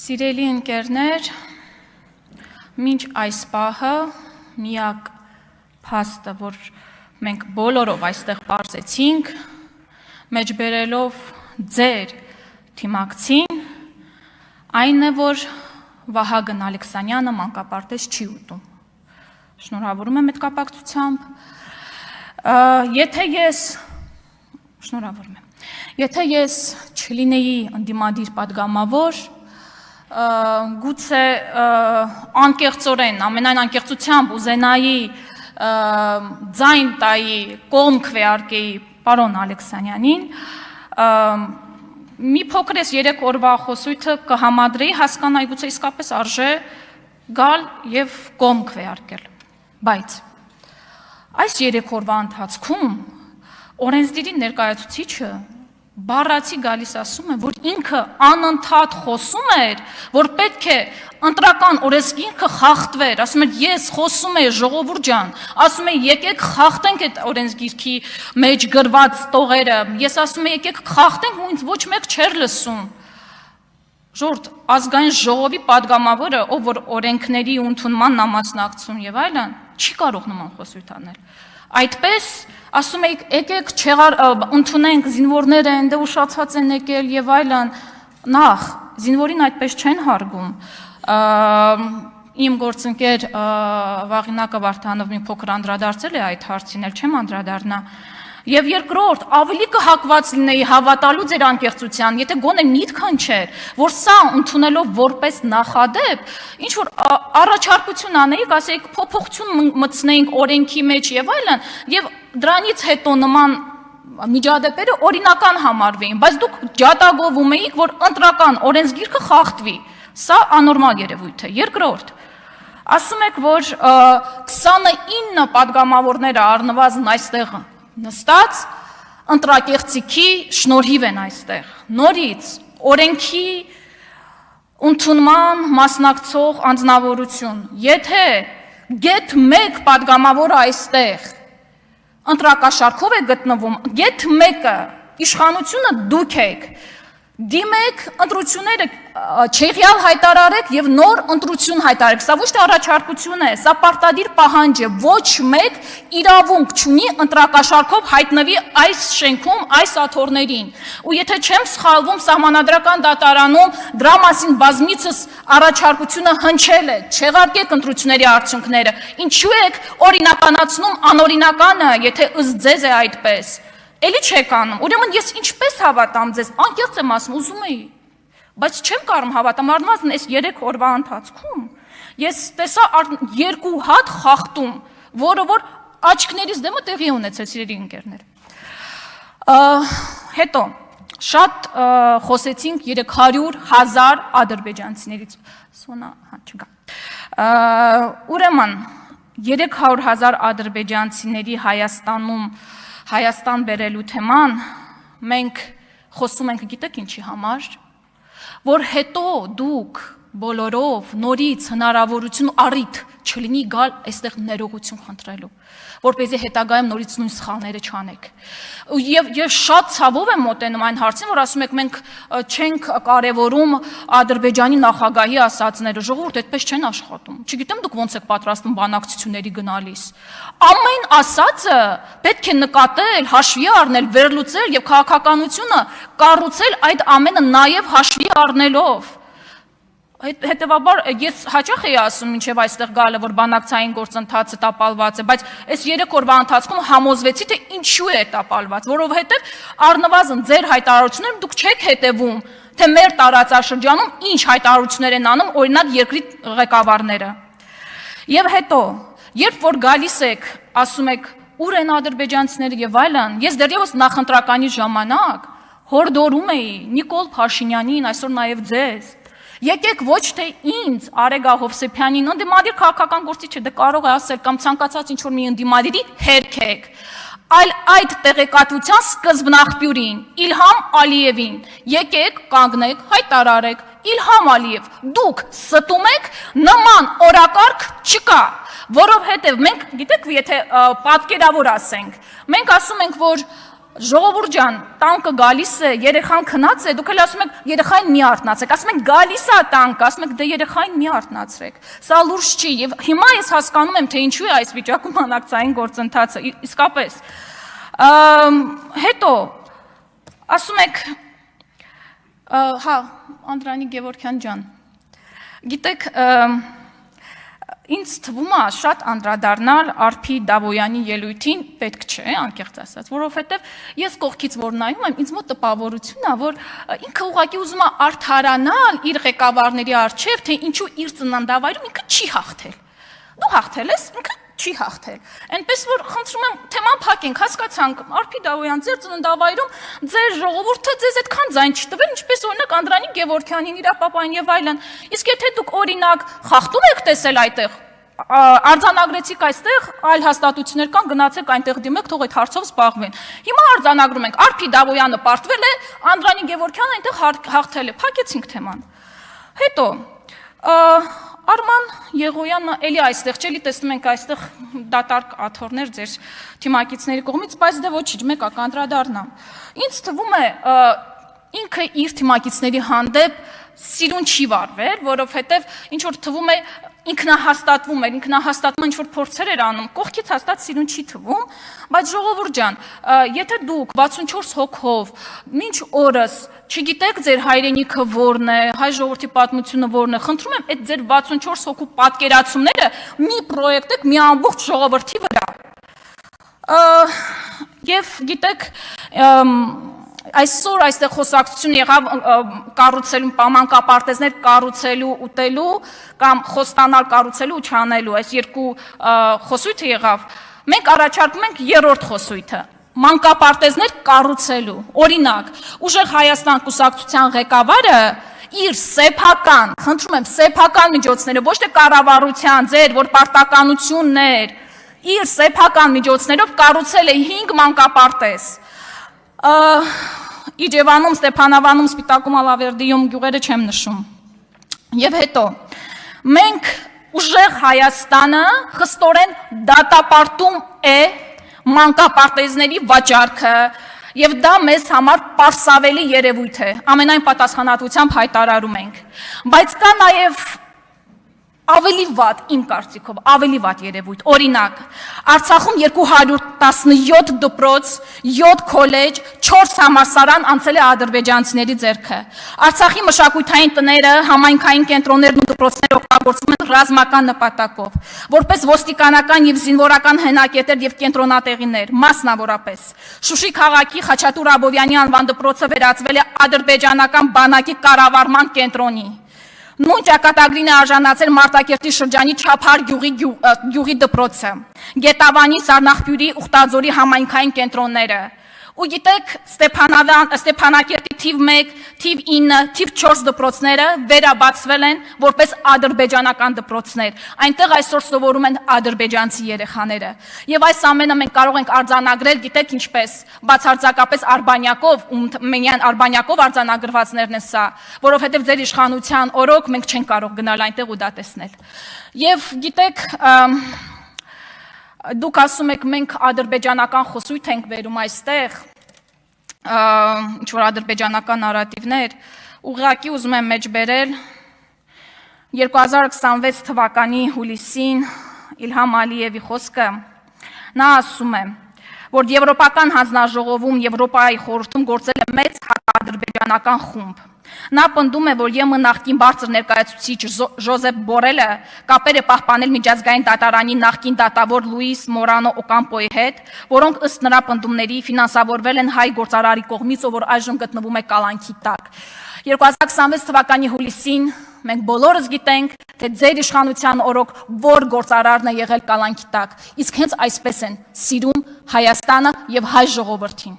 Սիրելի ընկերներ, մինչ այս պահը միակ փաստը, որ մենք բոլորով այստեղ պարզեցինք, մեջբերելով ձեր թիմակցին, այն է, որ Վահագն Ալեքսանյանը մանկապարտեզ չի ուտում։ Շնորհավորում եմ այդ կապակցությամբ։ Եթե ես չլինեի ընդդիմադիր պատգամավոր, գուցե անկեղծորեն, ամենայն անկեղծությամբ ուզենայի ձայն տայի, կողմ քվեարկեի պարոն Ալեքսանյանին, մի փոքր ես 3 օրվա խոսույթը կհամադրեի, հասկանայի գուցե իսկապես արժե գալ եւ կողմ քվեարկել, բայց այս 3 օրվա ընթացքում օրենսդիրի ներկայացուցիչը բառացի գալիս ասում է, որ ինքը անընդհատ խոսում էր, որ պետք է ընտրական օրենսգիրքը խախտվեր, ասում էր ես խոսում եմ ժողովուրդ ջան, ասում եմ եկեք խախտենք այդ օրենսգիրքի մեջ գրված տողերը, ես ասում եմ եկեք խախտենք ու ինձ ոչ մեկ չէր լսում։ Ժողովուրդ, ազգային ժողովի падգամավորը, ով որ օրենքների ընդունման համասնակցում եւ այլն, չի կարող նման խոսույթ անել։ Այդպես ասում եք եկեք ընդունենք զինվորները այնտեղ ուշացած են եկել եւ այլն, նախ զինվորին այդպես չեն հարգում։ Իմ գործընկեր Վաղինակը Վարդանով մի փոքր անդրադարձել է այդ հարցին, էլ չեմ անդրադառնա։ Եվ երկրորդ, ավելի կհակված լինեի հավատալու ձեր անկեղծության, եթե գոնե միտքը չէր, որ սա ընդունելով որպես նախադեպ, ինչ որ առաջարկություն անեիք, ասեիք փոփոխություն մտցնեինք օրենքի մեջ եւ այլն, եւ դրանից հետո նման միջադեպերը օրինական համարվեին, բայց դուք ջատագովում էիք, որ ընտրական օրենսգիրքը խախտվի։ Սա անորմալ երևույթ է։ Երկրորդ, ասում եք, որ 29 падգամավորները առնվազն այստեղ նստած ընտրակեղծիքի շնորհիվ են այստեղ, նորից օրենքի ընդունման մասնակցող անձնավորություն, եթե գեթ 1 падգամավորը այստեղ ընտրակաշարքով է գտնվում, գեթ 1-ը իշխանությունը դուք եք, դիմեք ընտրությունները չեղյալ հայտարարեք եւ նոր ընտրություն հայտարարեք, սա ոչ թե առաջարկություն է, սա պարտադիր պահանջ է, ոչ մեկ իրավունք չունի ընտրակաշարքով հայտնվի այս շենքում, այս աթոռներին, ու եթե չեմ սխալվում, սահմանադրական դատարանում դրա մասին բազմիցս առաջարկությունը հնչել է, չեղարկեք ընտրությունների արդյունքները, ինչու եք օրինականացնում անօրինականը, եթե ըստ ձեզ է այդպես, էլի չեք անում, ուրեմն ես ինչպես հավատամ ձեզ, անկեղծ եմ ասում, ուզում էի, բայց չեմ կարող հավատամ, առնվազն այս 3 օրվա ընթացքում ես տեսա 2 հատ խախտում, որը որ աչքներիս դեմը տեղի ունեցել, սիրելի ընկերներ։ Հետո շատ խոսեցինք 300,000 ադրբեջանցիներից, սոնա, չկա։ Ուրեմն 300,000 ադրբեջանցիների Հայաստան բերելու թեման մենք խոսում ենք գիտեք ինչի համար, որ հետո դուք բոլորով նորից հնարավորություն առիթ չլինի գալ այստեղ ներողություն խնդրելու, որպեսզի հետագայում նորից նույն սխալները չանեք։ Եվ շատ ցավով եմ մոտենում այն հարցին, որ ասում եք մենք չենք կարևորում Ադրբեջանի նախագահի ասածները, ժողովուրդ այդպես չեն աշխատում։ Չգիտեմ դուք ոնց եք պատրաստվում բանակցությունների գնալիս։ Ամեն ասածը պետք է նկատել, հաշվի առնել, վերլուծել եւ քաղաքականությունը կառուցել այդ ամենը նաեւ հաշվի առնելով։ Հետևաբար ես հաճախ էի ասում մինչև այստեղ գալը, որ բանակցային գործընթացը տապալված է, բայց այս 3 օրվա ընթացքում համոզվեցի, թե ինչու է տապալված, որովհետև առնվազն ձեր հայտարարությունները դուք չեք հետևում, թե մեր տարածաշրջանում ինչ հայտարարություններ են անում, օրինակ երկրի ղեկավարները։ Եվ հետո, երբ որ գալիս եք, ասում եք, ուր են ադրբեջանցիները եւ այլն, ես դեռևս նախընտրականի ժամանակ հորդորում էի Նիկոլ Փաշինյանին, այսօր նաեւ ձեզ, եկեք ոչ թե ինձ, Արեգ Հովսեփյանին, ընդդիմադիր քաղաքական գործիչը դե կարող է ասել կամ ցանկացած ինչ-որ մի ընդդիմադիրի հերքեք, այլ այդ տեղեկատվության սկզբնաղբյուրին, Իլհամ Ալիևին, եկեք, կանգնեք, հայտարարեք, Իլհամ Ալիև, դուք ստում եք, նման օրակարգ չկա, որովհետև մենք, գիտեք, եթե պատկերավոր ասենք, մենք ասում ենք, որ Ժողովուրդ ջան, տանկը գալիս է, երեխան քնած է, դուք էլ ասում եք երեխային մի արթնացրեք, ասում եք գալիս է տանկը, ասում եք դե երեխային մի արթնացրեք։ Սա լուրջ չի եւ հիմա ես հասկանում եմ, թե ինչու է այս վիճակում բանակցային գործընթացը, իսկապես։ Հետո ասում եք հա, Անդրանիկ Գևորգյան ջան, գիտեք, ինձ թվում է շատ անդրադառնալ Արփի Դավոյանի ելույթին պետք չէ, անկեղծ ասած, որովհետև ես կողքից որ նայում եմ, ինձ մոտ տպավորություն է, որ ինքը ուղղակի ուզում է արդարանալ իր ղեկավարների առջև, թե ինչու իր ծննդավայրում ինքը չի հաղթել։ Դու հաղթել ես, ինքը չի հաղթել։ Այնպես որ խնդրում եմ թեման փակենք, հասկացանք, Արփի Դավոյան, ձեր ծննդավայրում ձեր ժողովուրդը ձեզ այդքան ձայն չտվել, ինչպես օրինակ Անդրանիկ Գևորգյանին, իր պապային եւ այլն։ Իսկ եթե դուք օրինակ խախտում եք տեսել այդտեղ, արձանագրեցիք այստեղ, այլ հաստատություններ կան, գնացեք այնտեղ դիմեք, թող այդ հարցով զբաղվեն։ Հիմա արձանագրում ենք, Արփի Դավոյանը պարտվել է, Անդրանիկ Գևորգյանը այնտեղ հաղթել է, փակեցինք թեման։ Հետո Արման Եղոյանը էլի այստեղ չէ, էլի տեսնում ենք այստեղ դատարկ աթոռներ ձեր թիմակիցների կողմից, բայց դե ոչինչ, մեկը կանդրադառնամ։ Ինձ թվում է ինքը իր թիմակիցների հանդեպ սիրուն չի վարվել, որովհետև ինչ որ թվում է ինքնահաստատման ինչ որ փորձեր էր անում, կողքից հաստատ սիրուն չի թվում, բայց ժողովուրդ ջան, եթե դուք 64 հոգով մինչ օրս չգիտեք ձեր հայրենիքը որն է, հայ ժողովրդի պատմությունը որն է, խնդրում եմ այդ ձեր 64 հոգու պատկերացումները մի պրոյեկտեք մի ամբողջ ժողովրդի վրա։ Եվ գիտեք, այսօր այստեղ խոսակցություն եղավ կառուցելու, մանկապարտեզներ կառուցելու, ուտելու կամ խոստանալ կառուցելու ու չանելու, այս երկու խոսույթը եղավ։ Մենք առաջարկում ենք երրորդ խոսույթը, մանկապարտեզներ կառուցելու։ Օրինակ, Ուժեղ Հայաստան կուսակցության ղեկավարը իր սեփական, խնդրում եմ, սեփական միջոցները, ոչ թե կառավարության, ձեր որ պարտականություններ, իր սեփական միջոցներով կառուցել է 5 մանկապարտեզ։ Իջևանում, Ստեփանավանում, Սպիտակում, Ալավերդիում գյուղերը չեմ նշում։ Եվ հետո մենք Ուժեղ Հայաստանը խստորեն դատապարտում է մանկապարտեզների վաճառքը եւ դա մեզ համար պարսավելի երևույթ է։ Ամենայն պատասխանատվությամբ հայտարարում ենք։ Բայց կա նաեւ ավելի վատ, իմ կարծիքով, ավելի վատ երևույթ։ Օրինակ, Արցախում 217 դպրոց, 7 քոլեջ, 4 համալսարան անցել է ադրբեջանցիների ձեռքը։ Արցախի մշակութային տները, համայնքային կենտրոններն ու դպրոցները օգտագործվում են ռազմական նպատակով, որպես ոստիկանական եւ զինվորական հենակետեր եւ կենտրոնատեղիներ, մասնավորապես։ Շուշի քաղաքի Խաչատուր Աբովյանի անվան դպրոցը վերածվել է ադրբեջանական բանակի կառավարման կենտրոնի։ Նույն ճակատագրին է արժանացել Մարտակերտի շրջանի Չափար գյուղի դպրոցը, Գետավանի, Սառնախբյուրի, Ուխտաձորի համայնքային կենտրոնները։ Ու գիտեք, Ստեփանակերտի թիվ 1, թիվ 9, թիվ 4 դպրոցները վերաբացվել են որպես ադրբեջանական դպրոցներ։ Այնտեղ այսօր սովորում են ադրբեջանցի երեխաները։ Եվ այս ամենը մենք կարող ենք արձանագրել, գիտեք ինչպես, բացարձակապես Արբանյակով, մենյան Արբանյակով արձանագրվածներն են սա, որովհետև ձեր իշխանության օրոք մենք չենք կարող գնալ այնտեղ ու դա տեսնել։ Եվ գիտեք, դուք ասում եք մենք ադրբեջանական խոսույթ ենք վերում այստեղ, ինչ որ ադրբեջանական նարատիվներ, ուղղակի ուզում եմ մեջ բերել 2026 թվականի հուլիսին Իլհամ Ալիևի խոսքը, նա ասում է, որ Եվրոպական հանձնաժողովում Եվրոպայի խորհրդում գործել է մեծ հակաադրբեջանական խումբ։ Նա պնդում է, որ ԵՄ նախկին բարձր ներկայացուցիչ Ժոզեփ Բորելը կապեր է պահպանել միջազգային դատարանի նախկին դատավոր Լուիս Մորանո Օկամպոյի հետ, որոնք ըստ նրա պնդումների ֆինանսավորվել են հայ գործարարի կողմից, ով որ այժմ գտնվում է կալանքի տակ։ 2026 թվականի հուլիսին մենք բոլորս գիտենք, թե ձեր իշխանության օրոք որ գործարարն է եղել կալանքի տակ, իսկ հենց այսպես են սիրում Հայաստանը եւ հայ ժողովրդին։